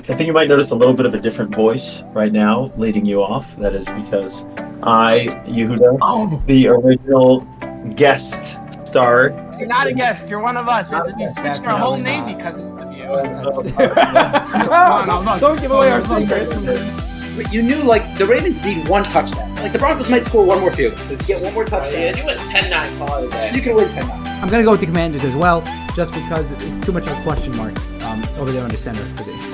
I think you might notice a little bit of a different voice right now leading you off. That is because I, Yehuda, the original guest star. You're not a guest. You're one of us. We have to be switching our whole name because of you. Don't give away our secrets. But you knew, like, the Ravens need one touchdown. Like, the Broncos might score one more field. So if you get one more touchdown, Yeah, you went 10-9 call it a day. you can win 10-9. I'm going to go with the Commanders as well, just because it's too much of a question mark over there on the center for the...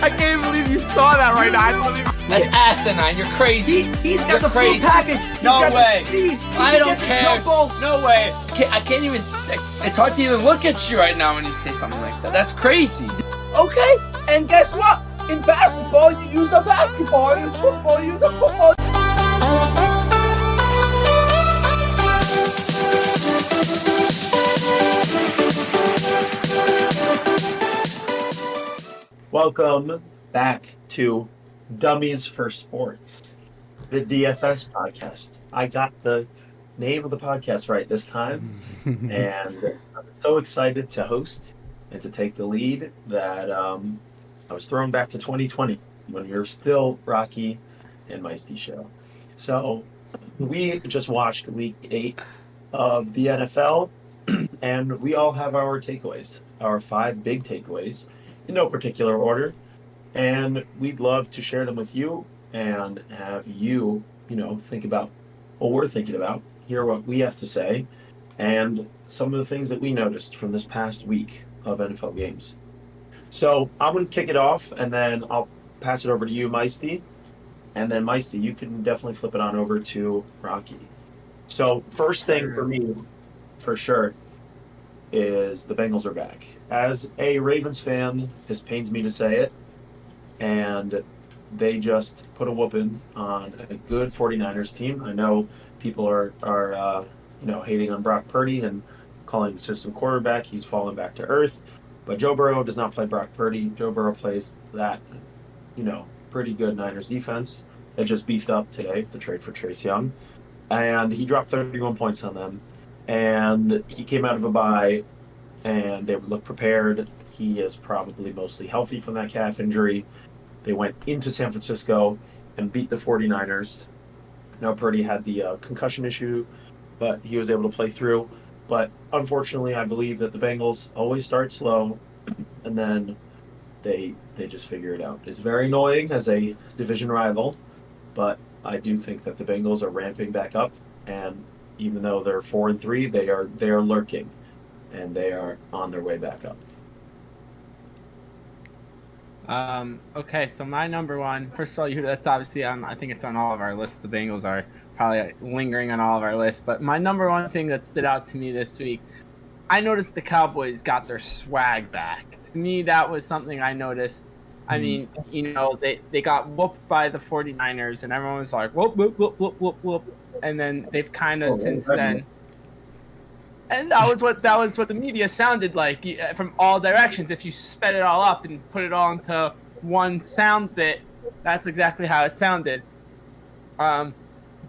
I can't believe you saw that right now. I don't believe That's asinine. You're crazy. He's got You're the crazy. full package. He's No got way. The speed. I He don't gets the care. jump ball. No way. I can't even. It's hard to even look at you right now when you say something like that. That's crazy. Okay. And guess what? In basketball, you use a basketball. In football, you use a football. Welcome back to Dummies for Sports, the DFS podcast. I got the name of the podcast right this time, and I'm so excited to host and to take the lead that I was thrown back to 2020 when we were still Rocky and Meisty show. So we just watched week 8 of the NFL, and we all have our takeaways, our 5 big takeaways, in no particular order, and we'd love to share them with you and have you, think about what we're thinking about, hear what we have to say, and some of the things that we noticed from this past week of NFL games. So I'm going to kick it off, and then I'll pass it over to you, Meisty, and then Meisty, you can definitely flip it on over to Rocky. So first thing for me, for sure, is the Bengals are back. As a Ravens fan, this pains me to say it, and they just put a whooping on a good 49ers team. I know people are hating on Brock Purdy and calling him system quarterback. He's fallen back to earth, but Joe Burrow does not play Brock Purdy. Joe Burrow plays that, pretty good Niners defense that just beefed up today, the trade for Trace Young, and he dropped 31 points on them. And he came out of a bye, and they would look prepared. He is probably mostly healthy from that calf injury. They went into San Francisco and beat the 49ers. Now Purdy had the concussion issue, but he was able to play through. But unfortunately, I believe that the Bengals always start slow, and then they just figure it out. It's very annoying as a division rival, but I do think that the Bengals are ramping back up, and even though they're 4-3, they are lurking, and they are on their way back up. Okay, so my number one, first of all, that's obviously on, I think it's on all of our lists. The Bengals are probably lingering on all of our lists, but my number one thing that stood out to me this week, I noticed the Cowboys got their swag back. To me, that was something I noticed. I mean, they got whooped by the 49ers, and everyone was like, whoop, whoop, whoop, whoop, whoop, whoop. And then they've kind of since then, and that was what the media sounded like from all directions. If you sped it all up and put it all into one sound bit, that's exactly how it sounded. But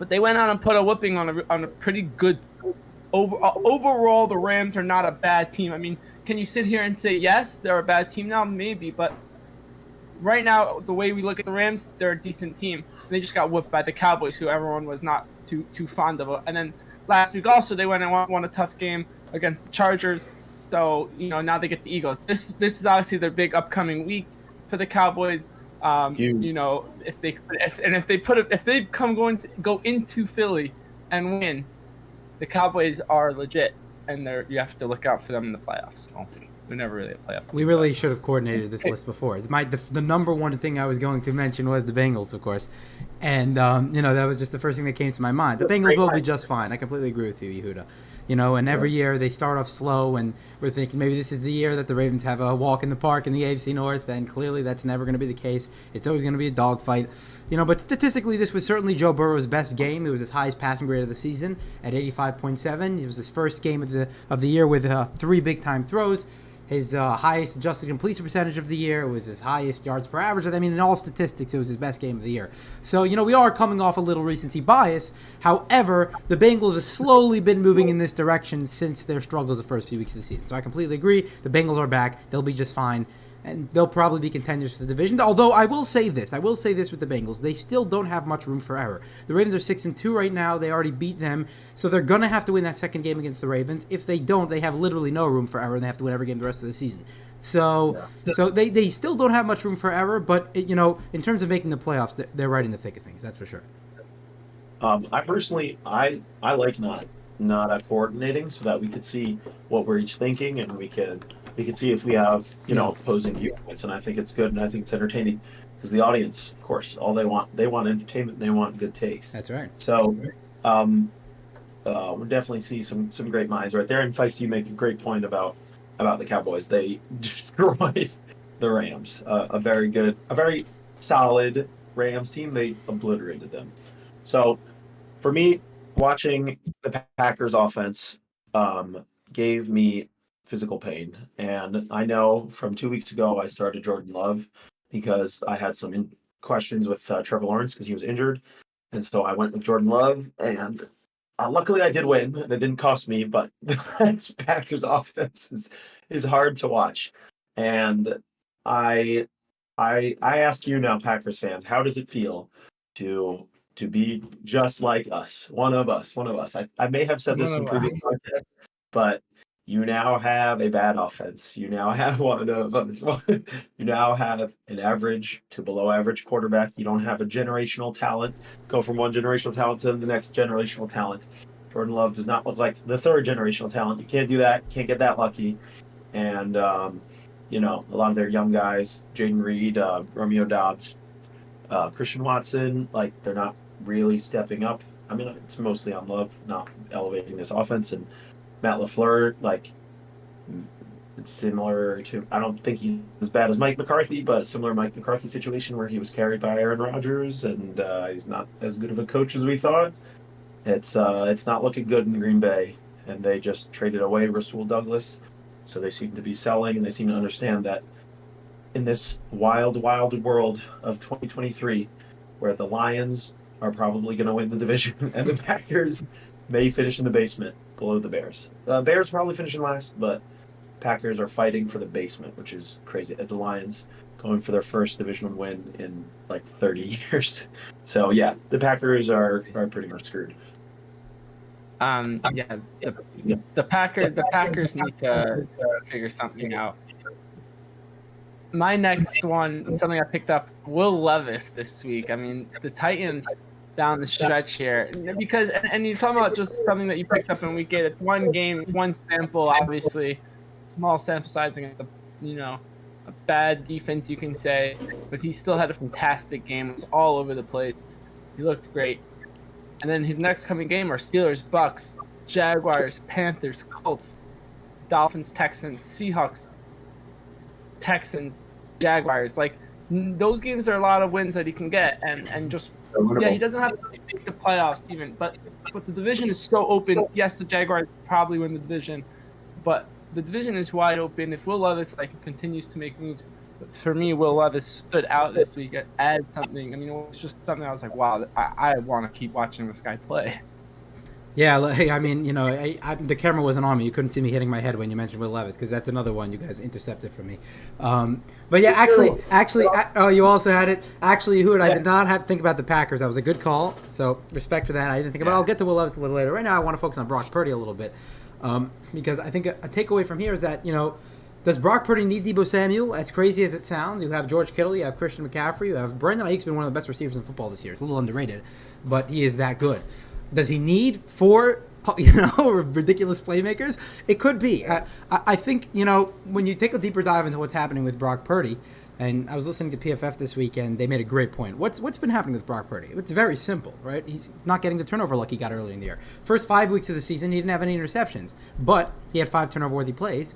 they went out and put a whooping on a pretty good. Overall, the Rams are not a bad team. I mean, can you sit here and say yes, they're a bad team now? Maybe, but right now, the way we look at the Rams, they're a decent team. They just got whooped by the Cowboys, who everyone was not too fond of. And then last week also, they went and won a tough game against the Chargers. So now they get the Eagles. This is obviously their big upcoming week for the Cowboys. If they go into Philly and win, the Cowboys are legit, and you have to look out for them in the playoffs. So they're never really a playoff team. We really should have coordinated this list before. The number one thing I was going to mention was the Bengals, of course. And, that was just the first thing that came to my mind. The Bengals will be just fine. I completely agree with you, Yehuda. And every year they start off slow, and we're thinking maybe this is the year that the Ravens have a walk in the park in the AFC North, and clearly that's never going to be the case. It's always going to be a dogfight. But statistically, this was certainly Joe Burrow's best game. It was his highest passing grade of the season at 85.7. It was his first game of the year with 3 big-time throws. his highest adjusted completion percentage of the year. It was his highest yards per average. I mean, in all statistics, it was his best game of the year. So, we are coming off a little recency bias. However, the Bengals have slowly been moving in this direction since their struggles the first few weeks of the season. So I completely agree. The Bengals are back. They'll be just fine. And they'll probably be contenders for the division. Although I will say this with the Bengals. They still don't have much room for error. The Ravens are 6-2 right now. They already beat them. So they're going to have to win that second game against the Ravens. If they don't, they have literally no room for error, and they have to win every game the rest of the season. So they still don't have much room for error, but, in terms of making the playoffs, they're right in the thick of things. That's for sure. I personally, I like not coordinating so that we could see what we're each thinking, and we could see if we have, opposing viewpoints, and I think it's good, and I think it's entertaining, because the audience, of course, all they want entertainment, they want good takes. That's right. So, we'll definitely see some great minds right there. And Feisty, you make a great point about the Cowboys. They destroyed the Rams. A very solid Rams team. They obliterated them. So, for me, watching the Packers offense gave me physical pain. And I know from 2 weeks ago, I started Jordan Love because I had some questions with Trevor Lawrence because he was injured. And so I went with Jordan Love, and luckily I did win, and it didn't cost me, but the Packers offense is hard to watch. And I ask you now, Packers fans, how does it feel to be just like us, one of us? I may have said this in previous podcasts, but you now have a bad offense. You now have one of us. You now have an average to below average quarterback. You don't have a generational talent. Go from one generational talent to the next generational talent. Jordan Love does not look like the third generational talent. You can't do that. Can't get that lucky. And, a lot of their young guys, Jaden Reed, Romeo Dobbs, Christian Watson, they're not really stepping up. I mean, it's mostly on Love not elevating this offense. And Matt LaFleur, it's similar to, I don't think he's as bad as Mike McCarthy, but similar Mike McCarthy situation where he was carried by Aaron Rodgers, and he's not as good of a coach as we thought. It's not looking good in Green Bay, and they just traded away Rasul Douglas, so they seem to be selling, and they seem to understand that in this wild world of 2023, where the Lions are probably going to win the division and the Packers may finish in the basement below the Bears. Bears probably finishing last, but Packers are fighting for the basement, which is crazy, as the Lions going for their first divisional win in 30 years. So yeah, the Packers are pretty much screwed. The Packers need to figure something out. My next one, something I picked up, Will Levis this week. I mean, the Titans down the stretch here, because and you're talking about just something that you picked up in week 8. It's one game, it's one sample, obviously, small sample size against a bad defense, you can say, but he still had a fantastic game. It was all over the place. He looked great. And then his next coming game are Steelers, Bucks, Jaguars, Panthers, Colts, Dolphins, Texans, Seahawks, Texans, Jaguars. Those games are a lot of wins that he can get, and just he doesn't have to make the playoffs even, but the division is so open. Yes, the Jaguars probably win the division, but the division is wide open. If Will Levis continues to make moves, for me, Will Levis stood out this week. It adds something. I mean, it was just something I was like, wow, I want to keep watching this guy play. Yeah, hey, I mean, the camera wasn't on me. You couldn't see me hitting my head when you mentioned Will Levis, because that's another one you guys intercepted from me. But yeah, actually, oh, you also had it. Actually, Yehuda, I did not have to think about the Packers. That was a good call, so respect for that. I didn't think about it. I'll get to Will Levis a little later. Right now, I want to focus on Brock Purdy a little bit, because I think a takeaway from here is that, does Brock Purdy need Deebo Samuel? As crazy as it sounds, you have George Kittle, you have Christian McCaffrey, you have Brandon Ayuk's been one of the best receivers in football this year. It's a little underrated, but he is that good. Does he need 4, ridiculous playmakers? It could be. I think, when you take a deeper dive into what's happening with Brock Purdy, and I was listening to PFF this weekend, they made a great point. What's been happening with Brock Purdy? It's very simple, right? He's not getting the turnover luck he got earlier in the year. First 5 weeks of the season, he didn't have any interceptions, but he had 5 turnover-worthy plays.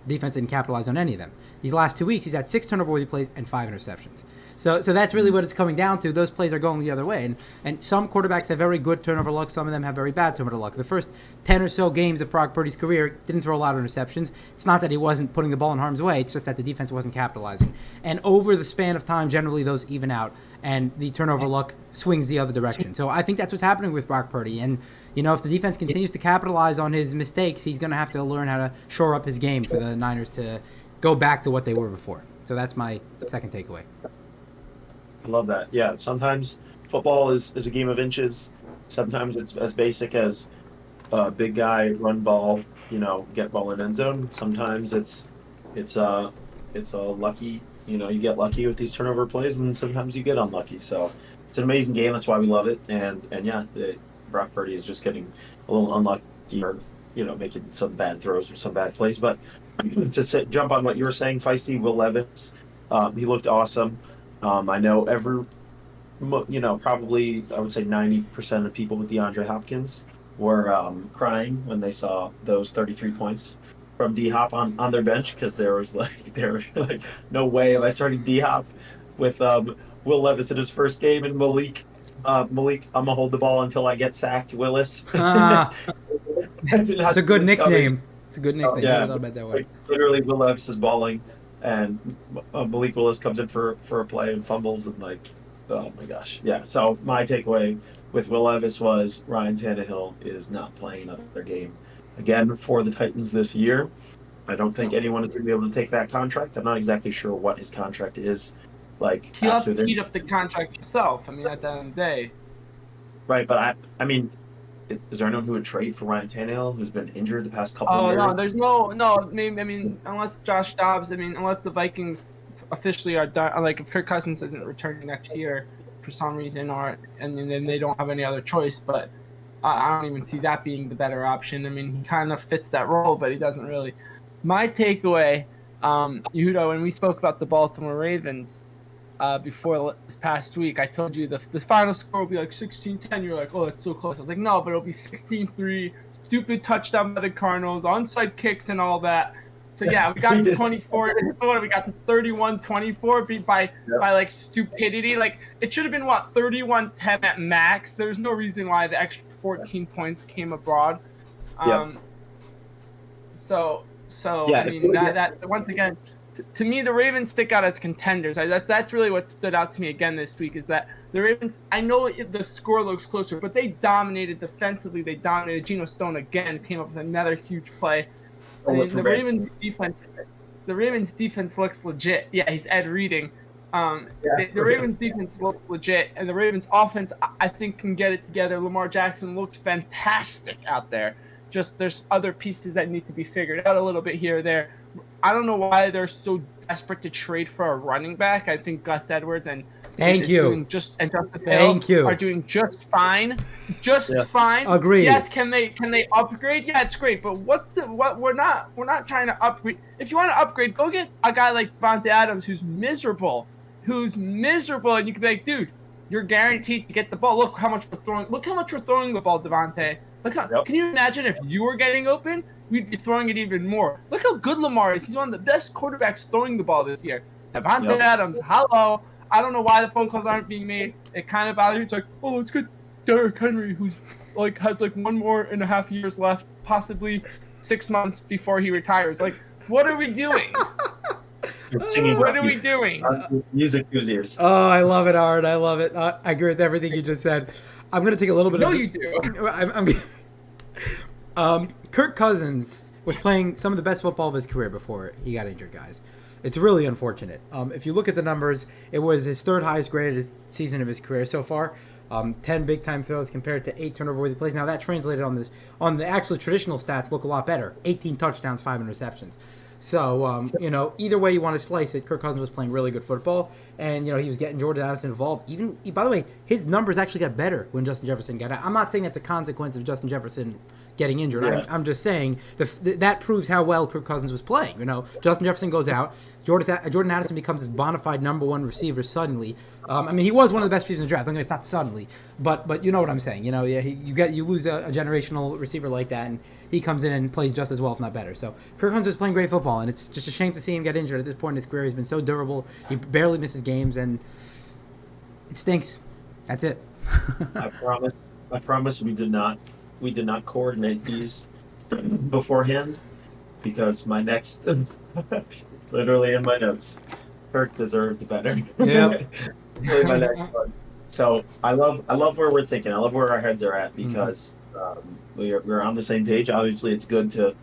Defense didn't capitalize on any of them. These last 2 weeks, he's had 6 turnover-worthy plays and 5 interceptions. So that's really what it's coming down to. Those plays are going the other way. And some quarterbacks have very good turnover luck. Some of them have very bad turnover luck. The first 10 or so games of Brock Purdy's career didn't throw a lot of interceptions. It's not that he wasn't putting the ball in harm's way. It's just that the defense wasn't capitalizing. And over the span of time, generally those even out. And the turnover luck swings the other direction. So I think that's what's happening with Brock Purdy. And, if the defense continues to capitalize on his mistakes, he's going to have to learn how to shore up his game for the Niners to go back to what they were before. So that's my second takeaway. I love that. Yeah, sometimes football is a game of inches. Sometimes it's as basic as big guy, run ball, get ball in end zone. Sometimes it's a lucky, you get lucky with these turnover plays, and sometimes you get unlucky. So it's an amazing game. That's why we love it. And yeah, Brock Purdy is just getting a little unlucky, or making some bad throws or some bad plays. But to jump on what you were saying, Feisty, Will Levis, he looked awesome. I know probably I would say 90% of people with DeAndre Hopkins were crying when they saw those 33 points from D-Hop on their bench, because there was like no way am I starting D-Hop with Will Levis in his first game, and Malik, I'm gonna hold the ball until I get sacked, Willis. It's a good nickname. It's a good nickname. Yeah, I thought about that way. like, literally Will Levis is balling, and Malik Willis comes in for a play and fumbles, and oh my gosh, yeah. So my takeaway with Will Levis was Ryan Tannehill is not playing another game again for the Titans this year. I don't think anyone is going to be able to take that contract. I'm not exactly sure what his contract is like. He'll have to eat up the contract himself. I mean, at the end of the day. Right, but I mean, is there anyone who would trade for Ryan Tannehill, who's been injured the past couple of years? Oh, no, there's no. I mean, unless Josh Dobbs, unless the Vikings officially are done, like if Kirk Cousins isn't returning next year for some reason, and then they don't have any other choice. But I don't even see that being the better option. I mean, he kind of fits that role, but he doesn't really. My takeaway, Yehuda, when we spoke about the Baltimore Ravens before this past week, I told you the final score will be like 16-10. You're like, oh, it's so close. I was like, no, but it'll be 16-3, stupid touchdown by the Cardinals, onside kicks and all that. So, yeah, we got to 24. So what, we got to 31-24 beat by like stupidity. Like, it should have been, 31-10 at max. There's no reason why the extra 14 points came abroad. So yeah, I mean, that once again, to me, the Ravens stick out as contenders. That's really what stood out to me again this week, is that the Ravens, I know the score looks closer, but they dominated defensively. They dominated. Geno Stone again came up with another huge play. I mean, the Ravens defense looks legit. Yeah, he's Ed Reading. The Ravens defense looks legit, and the Ravens offense, I think, can get it together. Lamar Jackson looks fantastic out there. Just there's other pieces that need to be figured out a little bit here or there. I don't know why they're so desperate to trade for a running back. I think Gus Edwards and Justice Hill are doing just fine. Fine. Agreed. Yes, can they upgrade? Yeah, it's great. But we're not trying to upgrade. If you want to upgrade, go get a guy like Davante Adams who's miserable, and you can be like, dude, you're guaranteed to get the ball. Look how much we're throwing. Look how much we're throwing the ball, Davante. Can you imagine if you were getting open? We'd be throwing it even more. Look how good Lamar is. He's one of the best quarterbacks throwing the ball this year. Davante Adams, hello. I don't know why the phone calls aren't being made. It kind of bothers you. It's like, oh, let's get Derrick Henry, who's has 1.5 years left, possibly 6 months before he retires. Like, what are we doing? What are we doing? Music to his ears. Oh, I love it, Art. I love it. I agree with everything you just said. I'm going to take a little bit of... No, you do. Kirk Cousins was playing some of the best football of his career before he got injured, guys. It's really unfortunate. If you look at the numbers, it was his third highest graded season of his career so far. 10 big-time throws compared to 8 turnover-worthy plays. Now, that translated on the actual traditional stats look a lot better. 18 touchdowns, 5 interceptions. So, either way you want to slice it, Kirk Cousins was playing really good football, and, he was getting Jordan Addison involved. By the way, his numbers actually got better when Justin Jefferson got out. I'm not saying that's a consequence of Justin Jefferson getting injured. Yeah. I'm just saying that proves how well Kirk Cousins was playing. Justin Jefferson goes out, Jordan Addison becomes his bona fide number one receiver suddenly. He was one of the best receivers in the draft. It's not suddenly, but you know what I'm saying. You lose a generational receiver like that, and he comes in and plays just as well, if not better. So Kirk Cousins is playing great football. all. And it's just a shame to see him get injured at this point in his career. He's been so durable. He barely misses games, and it stinks. That's it. I promise we did not coordinate these beforehand, because my next literally in my notes, Kirk deserved better. Yeah. Really my next one. So I love where we're thinking. I love where our heads are at, because we're on the same page. Obviously, it's good to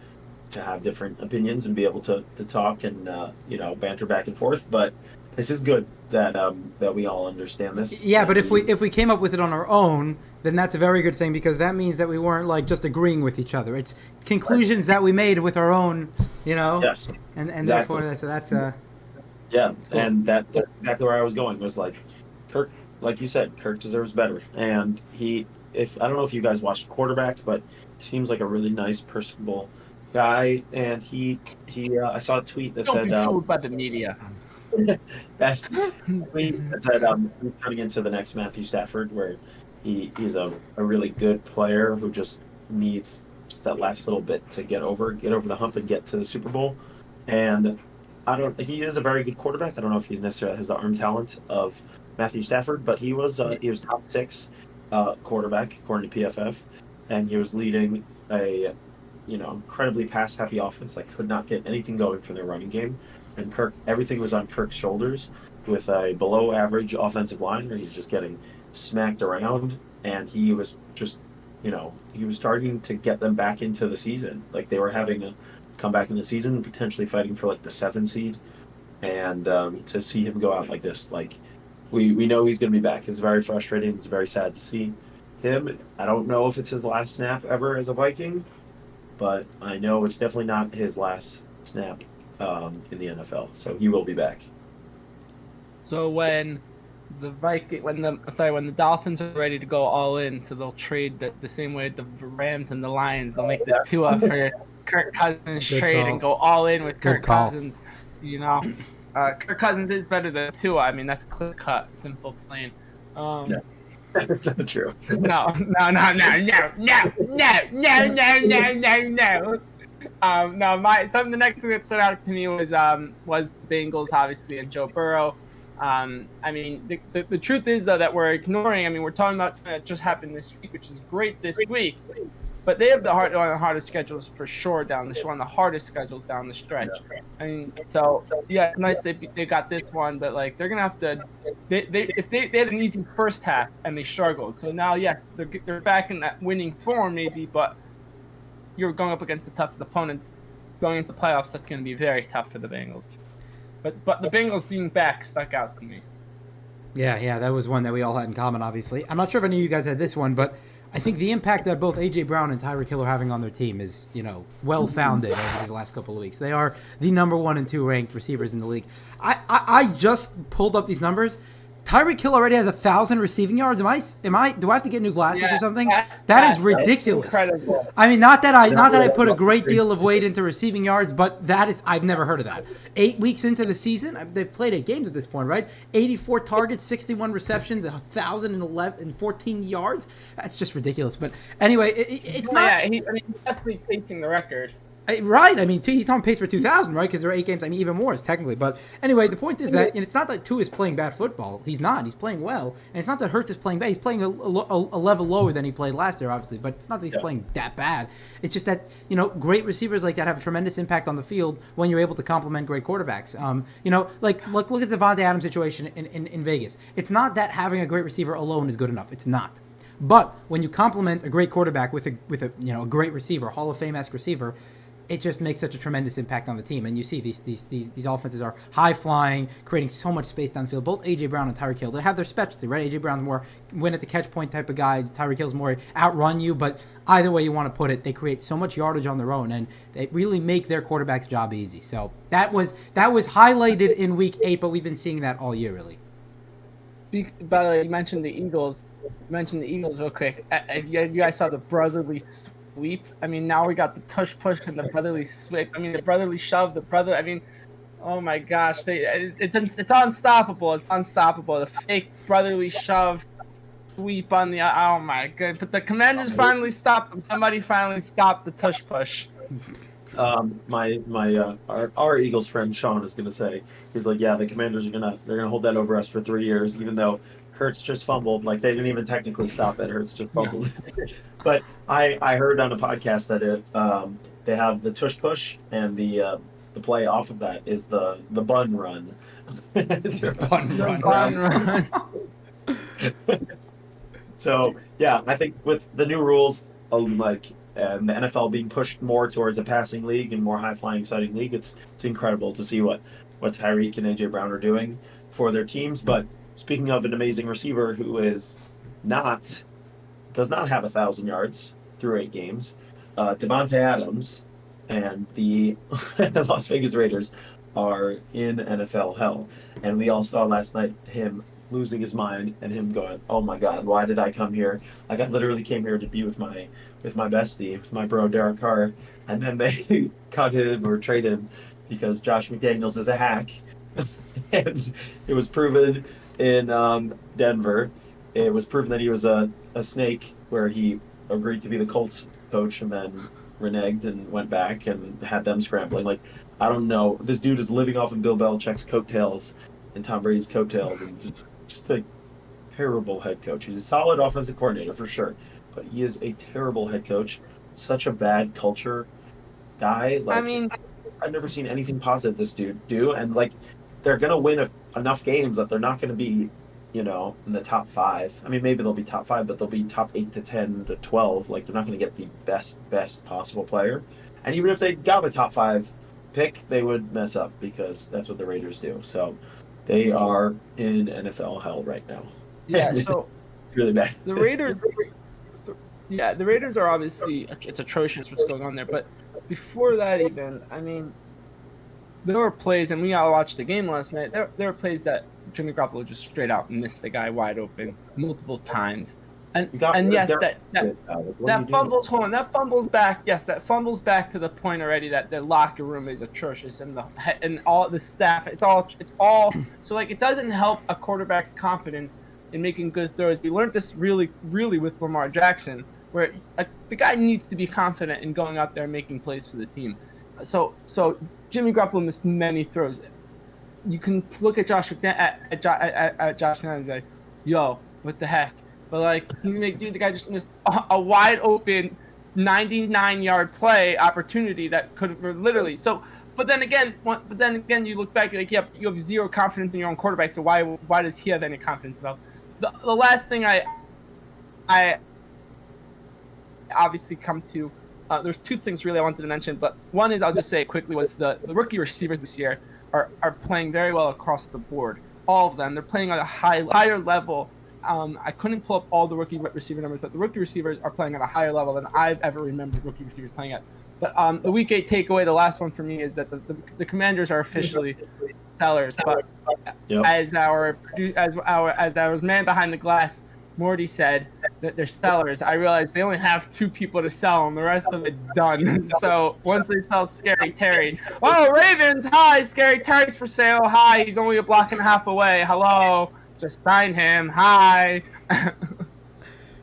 have different opinions and be able to talk and banter back and forth. But this is good that we all understand this. Yeah, but if we came up with it on our own, then that's a very good thing, because that means that we weren't like just agreeing with each other. It's conclusions that we made with our own, Yes. And Exactly. therefore that's Yeah, cool. and that's exactly where I was going. Was like, Kirk, like you said, Kirk deserves better. And I don't know if you guys watched Quarterback, but he seems like a really nice, personable guy. And he I saw a tweet that Don't said, be fooled by the media. that tweet that said he's turning into the next Matthew Stafford, where he's a really good player who just needs just that last little bit to get over the hump and get to the Super Bowl. And he is a very good quarterback. I don't know if he necessarily has the arm talent of Matthew Stafford, but he was top 6 quarterback according to PFF, and he was leading a incredibly pass happy offense that could not get anything going for their running game. And everything was on Kirk's shoulders, with a below average offensive line where he's just getting smacked around, and he was just he was starting to get them back into the season. Like, they were having a comeback in the season, potentially fighting for like the 7 seed, and to see him go out like this, like we know he's going to be back. It's very frustrating. It's very sad to see him. I don't know if it's his last snap ever as a Viking, but I know it's definitely not his last snap in the NFL. So he will be back. So when the Dolphins are ready to go all in, so they'll trade the same way the Rams and the Lions. They'll make the Tua for Kirk Cousins Good trade call. and go all in with Good Kirk call. Cousins. Kirk Cousins is better than Tua. I mean, that's clear cut, simple, plain. Yeah. That's not true. No. The next thing that stood out to me was the Bengals, obviously, and Joe Burrow. I mean, the truth is, though, that we're ignoring. I mean, we're talking about something that just happened this week, which is great this week, but they have one of the hardest schedules for sure one of the hardest schedules down the stretch. I mean, so yeah, it's nice they got this one, but like they're gonna have to. If they had an easy first half and they struggled, so now yes, they're back in that winning form maybe, but you're going up against the toughest opponents going into playoffs. That's going to be very tough for the Bengals. But the Bengals being back stuck out to me. Yeah, that was one that we all had in common, obviously. I'm not sure if any of you guys had this one, but I think the impact that both A.J. Brown and Tyreek Hill are having on their team is, well-founded over these last couple of weeks. They are the number 1 and 2 ranked receivers in the league. I just pulled up these numbers. Tyreek Hill already has 1,000 receiving yards. Do I have to get new glasses or something? That is ridiculous. Incredible. I mean, not that I put a great deal of weight into receiving yards, but I've never heard of that. 8 weeks into the season, they've played 8 games at this point, right? 84 targets, 61 receptions, 1,014 yards. That's just ridiculous. But anyway, it's not. Yeah, he's definitely pacing the record. Right, I mean, he's on pace for 2,000, right? Because there are 8 games. I mean, even more is technically. But anyway, the point is that it's not that Tua is playing bad football. He's not. He's playing well. And it's not that Hurts is playing bad. He's playing a level lower than he played last year, obviously. But it's not that he's playing that bad. It's just that, great receivers like that have a tremendous impact on the field when you're able to complement great quarterbacks. Look at the Devontae Adams situation in Vegas. It's not that having a great receiver alone is good enough. It's not. But when you complement a great quarterback with a great receiver, Hall of Fame-esque receiver, it just makes such a tremendous impact on the team. And you see these offenses are high flying, creating so much space downfield. Both A.J. Brown and Tyreek Hill, they have their specialty, right? A.J. Brown's more win at the catch point type of guy. Tyreek Hill's more outrun you. But either way you want to put it, they create so much yardage on their own, and they really make their quarterback's job easy. So that was highlighted in Week 8, but we've been seeing that all year, really. By the way, you mentioned the Eagles. Real quick. You guys saw the brotherly sweep. I mean, now we got the tush push and the brotherly sweep. I mean, the brotherly shove, oh my gosh, it's unstoppable. It's unstoppable. The fake brotherly shove sweep on the, oh my god. But the Commanders finally stopped them. Somebody finally stopped the tush push. Our Eagles friend Sean is gonna say, he's like, yeah, the Commanders they're gonna hold that over us for 3 years, even though Hurts just fumbled. Like, they didn't even technically stop it. Hurts just fumbled. But I heard on a podcast that they have the tush push, and the play off of that is the bun run. Bun run. So yeah, I think with the new rules, and the NFL being pushed more towards a passing league and more high flying, exciting league, it's incredible to see what Tyreek and AJ Brown are doing for their teams. But speaking of an amazing receiver who does not have 1,000 yards through 8 games, Devontae Adams and the Las Vegas Raiders are in NFL hell, and we all saw last night him losing his mind and him going, "Oh my God, why did I come here? Like, I literally came here to be with my bestie, with my bro Derek Carr," and then they cut him or trade him because Josh McDaniels is a hack, and it was proven in Denver. It was proven that he was a snake, where he agreed to be the Colts coach and then reneged and went back and had them scrambling. Like, I don't know. This dude is living off of Bill Belichick's coattails and Tom Brady's coattails, and just a terrible head coach. He's a solid offensive coordinator for sure, but he is a terrible head coach. Such a bad culture guy. Like, I mean, I've never seen anything positive this dude do, and like, they're gonna win enough games that they're not gonna be, in the top 5. I mean, maybe they'll be top 5, but they'll be top 8 to 10 to 12. Like, they're not gonna get the best possible player. And even if they got a top 5 pick, they would mess up, because that's what the Raiders do. So they are in NFL hell right now. yeah. So Really bad. the Raiders, the Raiders are obviously, it's atrocious what's going on there. But before that, even, I mean, there were plays, and we all watched the game last night. There were plays that Jimmy Garoppolo just straight out missed the guy wide open multiple times. And yes, that fumbles. Hold on, that fumbles back. Yes, that fumbles back to the point already that the locker room is atrocious, and all the staff. It's all. So, like, it doesn't help a quarterback's confidence in making good throws. We learned this really with Lamar Jackson, where the guy needs to be confident in going out there and making plays for the team. So Jimmy Garoppolo missed many throws. You can look at Josh McDaniels and be like, "Yo, what the heck?" But, like, the guy just missed a wide open 99-yard play opportunity that could have literally. So, but then again, you look back, like, you have zero confidence in your own quarterback. So why does he have any confidence about? The last thing I obviously come to, there's 2 things really I wanted to mention, but one is, I'll just say it quickly, was the rookie receivers this year are playing very well across the board. All of them, they're playing at a higher level. I couldn't pull up all the rookie receiver numbers, but the rookie receivers are playing at a higher level than I've ever remembered rookie receivers playing at. But the Week 8 takeaway, the last one for me, is that the Commanders are officially sellers. But Yep. as our man behind the glass, Morty, said that they're sellers, I realized they only have 2 people to sell, and the rest of it's done. So once they sell Scary Terry, oh, Ravens, hi, Scary Terry's for sale. Hi, he's only a block and a half away. Hello. Just sign him. Hi.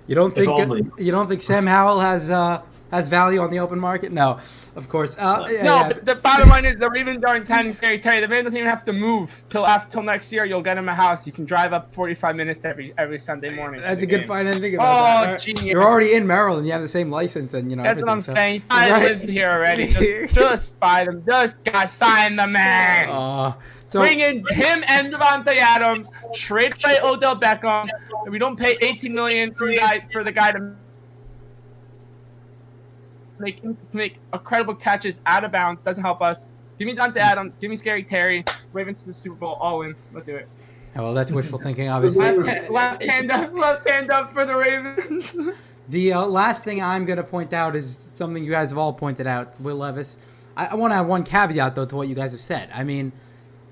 You don't If only. think Sam Howell has value on the open market? No, of course. But the bottom line is the Ravens aren't signing Scary Terry. The man doesn't even have to move till next year. You'll get him a house. You can drive up 45 minutes every Sunday morning. That's a good point. I didn't think about that. Genius. You're already in Maryland. You have the same license, and That's what I'm saying. He Right. lives here already. Just buy them. Just sign the man. So Bring in him and Devontae Adams. Trade away Odell Beckham. We don't pay $18 million for the guy to make incredible catches out of bounds. Doesn't help us. Give me Devontae Adams. Give me Scary Terry. Ravens to the Super Bowl. All in. Let's do it. well, that's wishful thinking, obviously. Left hand up for the Ravens. The last thing I'm going to point out is something you guys have all pointed out, Will Levis. I want to add one caveat, though, to what you guys have said. I mean,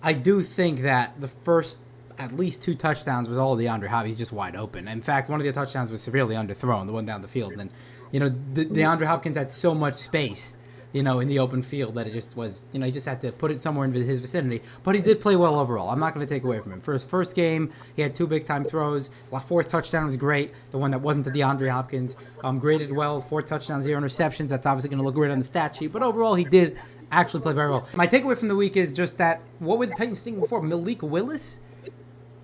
I do think that the first at least 2 touchdowns was all DeAndre Hopkins. He's just wide open. In fact, one of the touchdowns was severely underthrown, the one down the field. And, DeAndre Hopkins had so much space in the open field, that it just was, he just had to put it somewhere in his vicinity. But he did play well overall. I'm not going to take away from him. For his first game, he had 2 big-time throws. The 4th touchdown was great. The one that wasn't to DeAndre Hopkins. Graded well, 4 touchdowns, 0 interceptions. That's obviously going to look great on the stat sheet. But overall, he did actually play very well. My takeaway from the week is just that, what were the Titans thinking before? Malik Willis?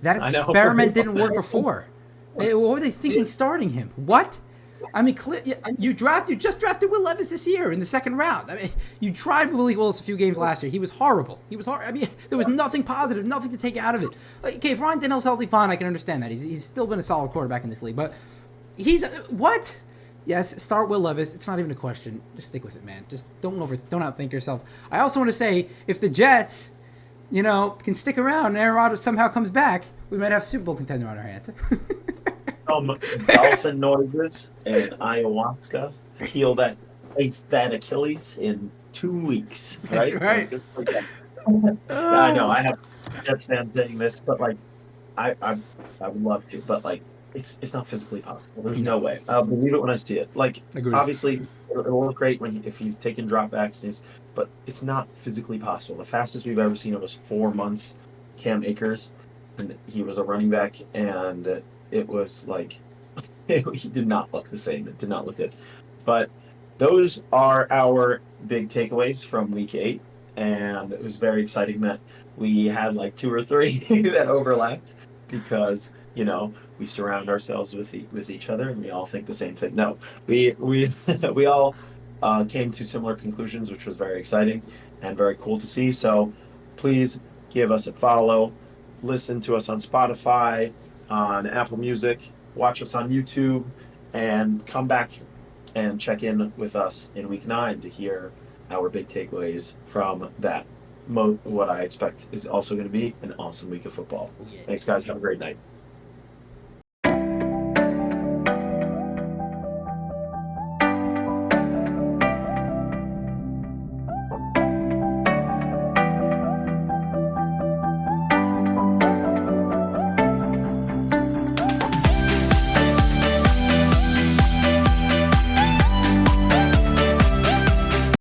That experiment didn't work before. What were they thinking starting him? What? I mean, you just drafted Will Levis this year in the 2nd round. I mean, you tried Malik Willis a few games last year. He was horrible. I mean, there was nothing positive, nothing to take out of it. Okay, if Ryan Daniel's healthy, fine, I can understand that. He's still been a solid quarterback in this league. But he's what? Yes, start Will Levis. It's not even a question. Just stick with it, man. Just don't outthink yourself. I also want to say, if the Jets, can stick around and Aaron Rodgers somehow comes back, we might have a Super Bowl contender on our hands. Dolphin noises and ayahuasca heal that Achilles in 2 weeks. Right? That's right. I know. I have Jets fans saying this, but I would love to, but it's not physically possible. There's no way. I'll believe it when I see it. Agreed. Obviously, it'll look great if he's taking dropbacks, but it's not physically possible. The fastest we've ever seen it was 4 months. Cam Akers, and he was a running back, and it was he did not look the same. It did not look good. But those are our big takeaways from week 8, and it was very exciting that we had 2 or 3 that overlapped, because we surround ourselves with each other and we all think the same thing. No, we all came to similar conclusions, which was very exciting and very cool to see. So please give us a follow, listen to us on Spotify, on Apple Music, watch us on YouTube, and come back and check in with us in week 9 to hear our big takeaways from that. What I expect is also going to be an awesome week of football. Thanks, guys. Have a great night.